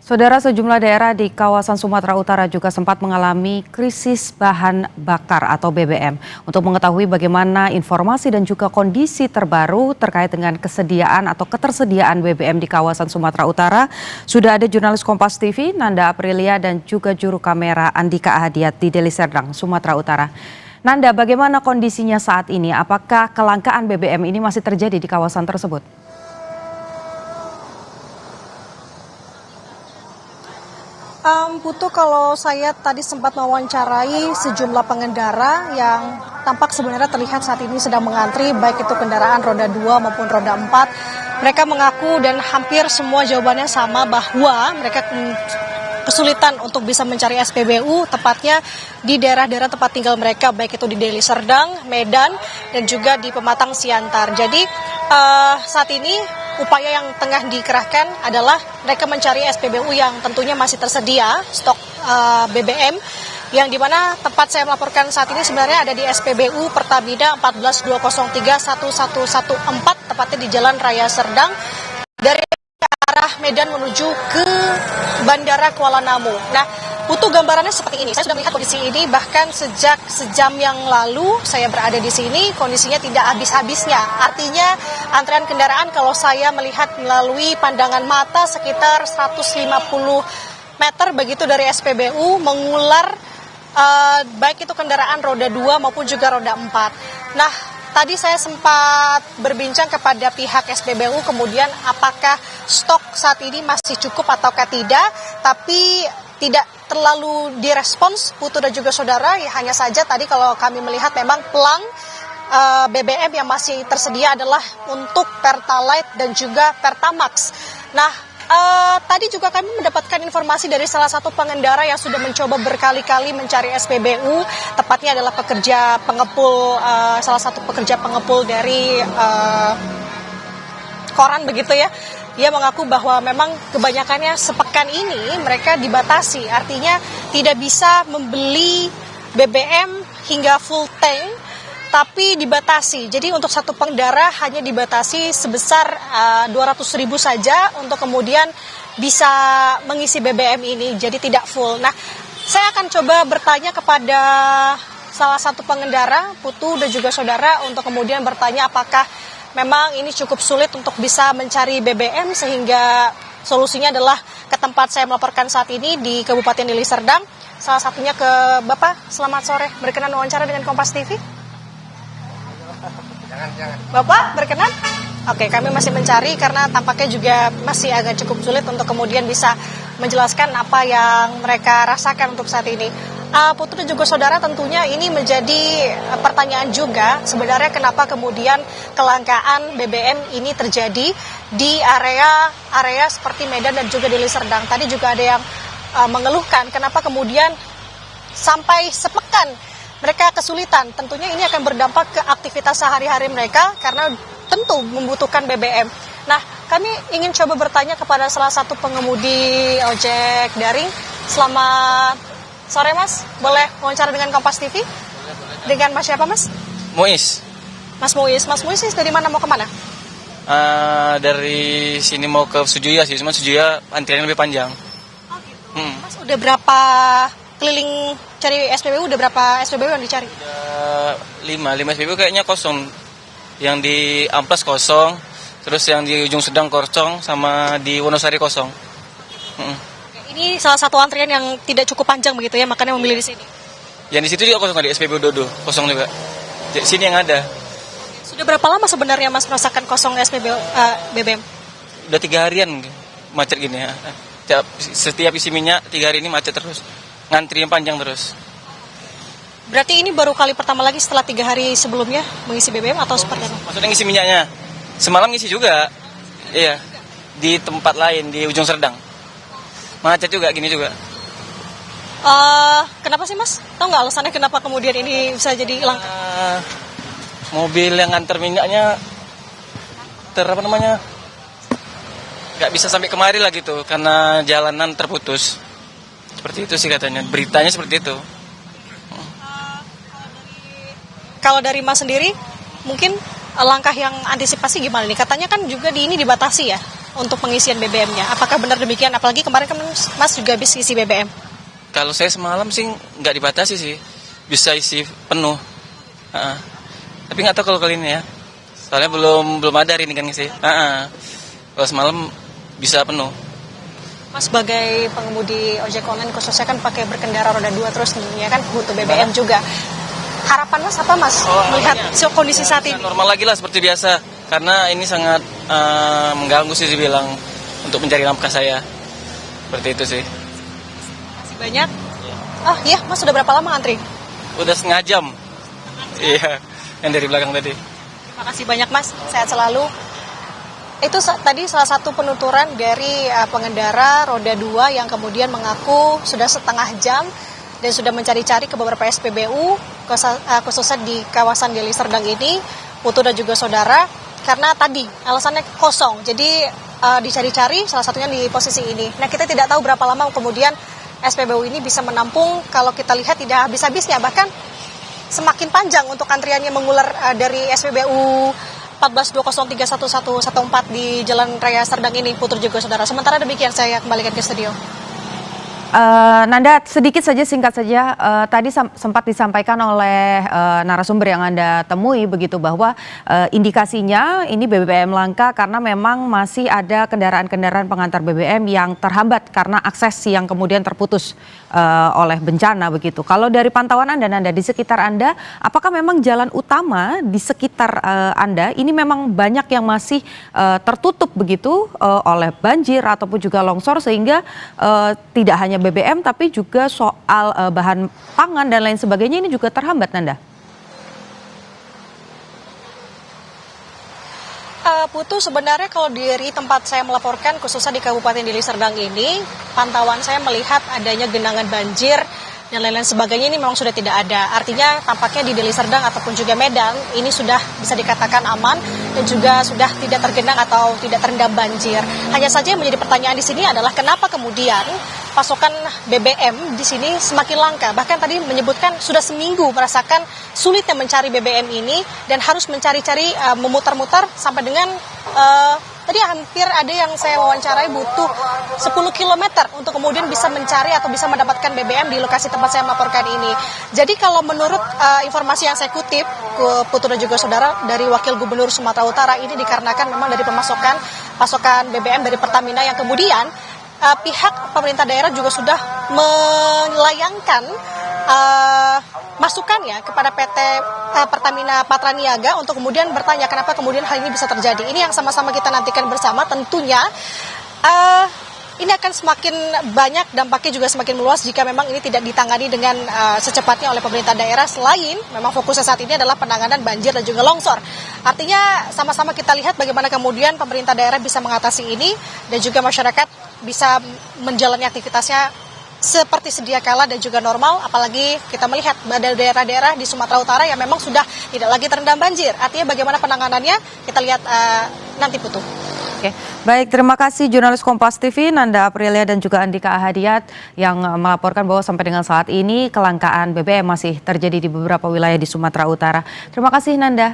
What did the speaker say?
Saudara, sejumlah daerah di kawasan Sumatera Utara juga sempat mengalami krisis bahan bakar atau BBM. Untuk mengetahui bagaimana informasi dan juga kondisi terbaru terkait dengan kesediaan atau ketersediaan BBM di kawasan Sumatera Utara, sudah ada jurnalis Kompas TV, Nanda Aprilia, dan juga juru kamera Andika Ahadiat di Deli Serdang, Sumatera Utara. Nanda, bagaimana kondisinya saat ini? Apakah kelangkaan BBM ini masih terjadi di kawasan tersebut? Putu, kalau saya tadi sempat mewawancarai sejumlah pengendara yang tampak sebenarnya terlihat saat ini sedang mengantri, baik itu kendaraan roda 2 maupun roda 4. Mereka mengaku dan hampir semua jawabannya sama bahwa mereka kesulitan untuk bisa mencari SPBU, tepatnya di daerah-daerah tempat tinggal mereka, baik itu di Deli Serdang, Medan, dan juga di Pematang Siantar. Jadi saat ini upaya yang tengah dikerahkan adalah mereka mencari SPBU yang tentunya masih tersedia, stok BBM, yang dimana tempat saya melaporkan saat ini sebenarnya ada di SPBU Pertamina 142031114, tepatnya di Jalan Raya Serdang, dari arah Medan menuju ke Bandara Kuala Namu. Nah, Putu, gambarannya seperti ini. Saya sudah melihat kondisi ini bahkan sejak sejam yang lalu saya berada di sini, kondisinya tidak habis-habisnya. Artinya antrean kendaraan kalau saya melihat melalui pandangan mata sekitar 150 meter begitu dari SPBU mengular, baik itu kendaraan roda 2 maupun juga roda 4. Nah, tadi saya sempat berbincang kepada pihak SPBU, kemudian apakah stok saat ini masih cukup ataukah tidak, tapi tidak terlalu direspons, Putu dan juga saudara. Ya, hanya saja tadi kalau kami melihat memang pelang BBM yang masih tersedia adalah untuk Pertalite dan juga Pertamax. Nah, tadi juga kami mendapatkan informasi dari salah satu pengendara yang sudah mencoba berkali-kali mencari SPBU, tepatnya adalah pekerja pengepul, salah satu pekerja pengepul dari koran begitu ya. Dia mengaku bahwa memang kebanyakannya sepekan ini mereka dibatasi, artinya tidak bisa membeli BBM hingga full tank, tapi dibatasi. Jadi untuk satu pengendara hanya dibatasi sebesar 200.000 saja untuk kemudian bisa mengisi BBM ini, jadi tidak full. Nah, saya akan coba bertanya kepada salah satu pengendara, Putu dan juga saudara, untuk kemudian bertanya apakah memang ini cukup sulit untuk bisa mencari BBM, sehingga solusinya adalah ke tempat saya melaporkan saat ini di Kabupaten Deli Serdang. Salah satunya ke Bapak. Selamat sore, berkenan wawancara dengan Kompas TV? Jangan. Bapak, berkenan? Oke, kami masih mencari karena tampaknya juga masih agak cukup sulit untuk kemudian bisa menjelaskan apa yang mereka rasakan untuk saat ini. Putu dan juga saudara, tentunya ini menjadi pertanyaan juga sebenarnya kenapa kemudian kelangkaan BBM ini terjadi di area seperti Medan dan juga Deli Serdang. Tadi juga ada yang mengeluhkan kenapa kemudian sampai sepekan mereka kesulitan. Tentunya ini akan berdampak ke aktivitas sehari-hari mereka karena tentu membutuhkan BBM. Nah, kami ingin coba bertanya kepada salah satu pengemudi ojek daring. Selamat sore, Mas. Boleh wawancara dengan Kompas TV? Boleh. Dengan Mas siapa, Mas? Muiz. Mas Muiz. Mas Muiz dari mana mau kemana? Dari sini mau ke Sujuya sih, cuma Sujuya antriannya lebih panjang. Oh gitu. Mas udah berapa keliling cari SPBU? Udah berapa SPBU yang dicari? Udah 5 SPBU kayaknya kosong. Yang di Amplas kosong, terus yang di Ujung Sedang kosong, sama di Wonosari kosong. Ini salah satu antrian yang tidak cukup panjang begitu ya, makanya memilih di sini. Yang di situ juga kosong, di SPBU Dodo kosong juga. Di sini yang ada. Sudah berapa lama sebenarnya Mas merasakan kosong SPBU BBM? Udah 3 harian macet gini ya. Setiap isi minyak 3 hari ini macet terus. Ngantrinya panjang terus. Berarti ini baru kali pertama lagi setelah 3 hari sebelumnya mengisi BBM atau seperti apa? Maksudnya ngisi minyaknya. Semalam ngisi juga. Iya. Di tempat lain, di Ujung Serdang. Macet juga, gini juga. Kenapa sih, Mas? Tahu nggak alasannya kenapa kemudian ini bisa jadi langka? Mobil yang nganter minyaknya nggak bisa sampai kemari lah gitu, karena jalanan terputus. Seperti itu sih katanya, beritanya seperti itu. Kalau dari Mas sendiri, mungkin langkah yang antisipasi gimana nih? Katanya kan juga di ini dibatasi ya? untuk pengisian BBM-nya. Apakah benar demikian? Apalagi kemarin kan Mas juga habis isi BBM. Kalau saya semalam sih nggak dibatasi sih, bisa isi penuh. Tapi nggak tahu kalau kali ini ya, soalnya belum ada hari ini kan ngisi. Kalau semalam bisa penuh. Mas sebagai pengemudi ojek online khususnya kan pakai berkendara roda 2 terus nih ya kan butuh BBM juga. Harapan Mas apa Mas melihat kondisi saat ini? Normal lagi lah seperti biasa, karena ini sangat mengganggu sih dibilang untuk mencari nafkah saya. Seperti itu sih. Masih banyak? Oh iya, Mas sudah berapa lama antri? Udah setengah jam. Iya, yang dari belakang tadi. Terima kasih banyak Mas, sehat selalu. Itu tadi salah satu penuturan dari pengendara roda 2 yang kemudian mengaku sudah setengah jam dan sudah mencari-cari ke beberapa SPBU khususnya di kawasan Deli Serdang ini, Putu dan juga saudara, karena tadi alasannya kosong. Jadi dicari-cari salah satunya di posisi ini. Nah, kita tidak tahu berapa lama kemudian SPBU ini bisa menampung. Kalau kita lihat tidak habis-habisnya, bahkan semakin panjang untuk antriannya mengular dari SPBU 14203114 di Jalan Raya Serdang ini, Putri juga saudara. Sementara demikian saya kembalikan ke studio. Nanda, sedikit saja, singkat saja, tadi sempat disampaikan oleh narasumber yang Anda temui begitu bahwa indikasinya ini BBM langka karena memang masih ada kendaraan-kendaraan pengantar BBM yang terhambat karena akses yang kemudian terputus oleh bencana begitu. Kalau dari pantauan Anda, Nanda, di sekitar Anda, apakah memang jalan utama di sekitar Anda ini memang banyak yang masih tertutup begitu oleh banjir ataupun juga longsor sehingga tidak hanya BBM tapi juga soal bahan pangan dan lain sebagainya ini juga terhambat, Nanda? Putu, sebenarnya kalau dari tempat saya melaporkan khususnya di Kabupaten Deli Serdang ini, pantauan saya melihat adanya genangan banjir dan lain-lain sebagainya ini memang sudah tidak ada. Artinya tampaknya di Deli Serdang ataupun juga Medan ini sudah bisa dikatakan aman dan juga sudah tidak tergenang atau tidak terendam banjir. Hanya saja yang menjadi pertanyaan di sini adalah kenapa kemudian pasokan BBM di sini semakin langka. Bahkan tadi menyebutkan sudah seminggu merasakan sulitnya mencari BBM ini dan harus mencari-cari memutar-mutar sampai dengan tadi hampir ada yang saya wawancarai butuh 10 km untuk kemudian bisa mencari atau bisa mendapatkan BBM di lokasi tempat saya melaporkan ini. Jadi kalau menurut informasi yang saya kutip, Putu dan juga saudara, dari Wakil Gubernur Sumatera Utara, ini dikarenakan memang dari pasokan BBM dari Pertamina yang kemudian pihak pemerintah daerah juga sudah melayangkan masukannya kepada PT Pertamina Patraniaga untuk kemudian bertanya kenapa kemudian hal ini bisa terjadi. Ini yang sama-sama kita nantikan bersama. Tentunya ini akan semakin banyak, dampaknya juga semakin meluas jika memang ini tidak ditangani dengan secepatnya oleh pemerintah daerah. Selain memang fokusnya saat ini adalah penanganan banjir dan juga longsor. Artinya sama-sama kita lihat bagaimana kemudian pemerintah daerah bisa mengatasi ini dan juga masyarakat bisa menjalani aktivitasnya seperti sedia kala dan juga normal, apalagi kita melihat ada daerah-daerah di Sumatera Utara yang memang sudah tidak lagi terendam banjir. Artinya bagaimana penanganannya kita lihat nanti, Putu. Oke, baik, terima kasih jurnalis Kompas TV Nanda Aprilia dan juga Andika Ahadiat yang melaporkan bahwa sampai dengan saat ini kelangkaan BBM masih terjadi di beberapa wilayah di Sumatera Utara. Terima kasih, Nanda.